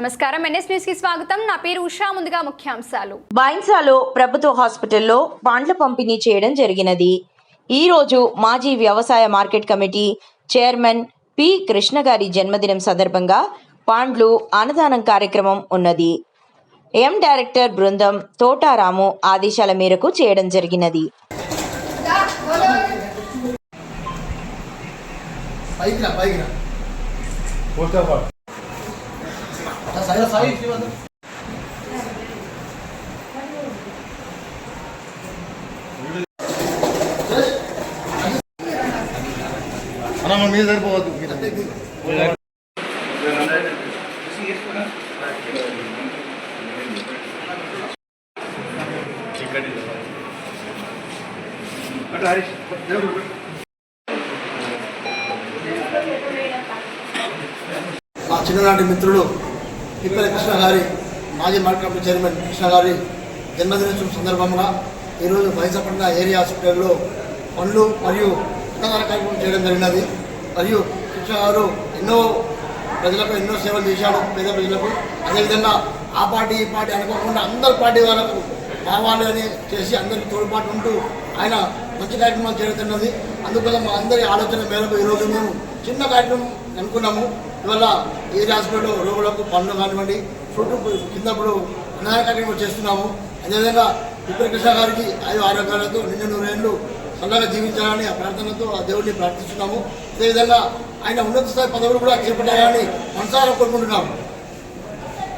నమస్కారం, NS news కి స్వాగతం. నా పేరు ఉషా. ముందుగా ముఖ్యాంశాలు. బైన్సాలో ప్రభుత్వ హాస్పిటల్లో పండ్ల పంపిణీ చేయడం జరిగినది. ఈ రోజు మాజీ వ్యవసాయ market committee chairman P Krishna గారి జన్మదినం సందర్భంగా పండ్లు అన్నదానం కార్యక్రమం ఉన్నది. ఎం డైరెక్టర్ బృందం తోటారాము ఆదేశాల మేరకు చేయడం జరిగినది. మీరు సరిపోవద్దు. మా చిన్ననాటి మిత్రులు పిప్పల కృష్ణ గారి మాజీ మార్కెట్ కమిటీ చైర్మన్ కృష్ణ గారి జన్మదినోత్సవం సందర్భంగా ఈరోజు బైన్సాపట్నం ఏరియా హాస్పిటల్లో పనులు మరియు అన్నదాన కార్యక్రమం చేయడం జరిగినది. మరియు కృష్ణ గారు ఎన్నో ప్రజలకు ఎన్నో సేవలు చేశాడు, పేద ప్రజలకు. అదేవిధంగా ఆ పార్టీ ఈ పార్టీ అనుకోకుండా అందరి పార్టీ వాళ్ళకు కావాలి అని చేసి అందరికీ తోడ్పాటు ఉంటూ ఆయన మంచి కార్యక్రమాలు జరుగుతున్నది. అందుకోసం మా అందరి ఆలోచన మేరకు ఈరోజు మేము చిన్న కార్యక్రమం అనుకున్నాము. ఇవాళ ఈ హాస్పిటల్లో రోగులకు పనులు కానివ్వండి, ఫ్రూట్ కిందప్పుడు అన్నదాన కార్యక్రమం చేస్తున్నాము. అదేవిధంగా పిప్పల కృష్ణ గారికి 5 ఆరోగ్యాలతో నిండు 100 ఏళ్ళు చల్లగా జీవించాలని ఆ ప్రార్థనతో ఆ దేవుడిని ప్రార్థిస్తున్నాము. అదేవిధంగా ఆయన ఉన్నత స్థాయి పదవులు కూడా చేపట్టాలని మనసారా కోరుకుంటున్నాము.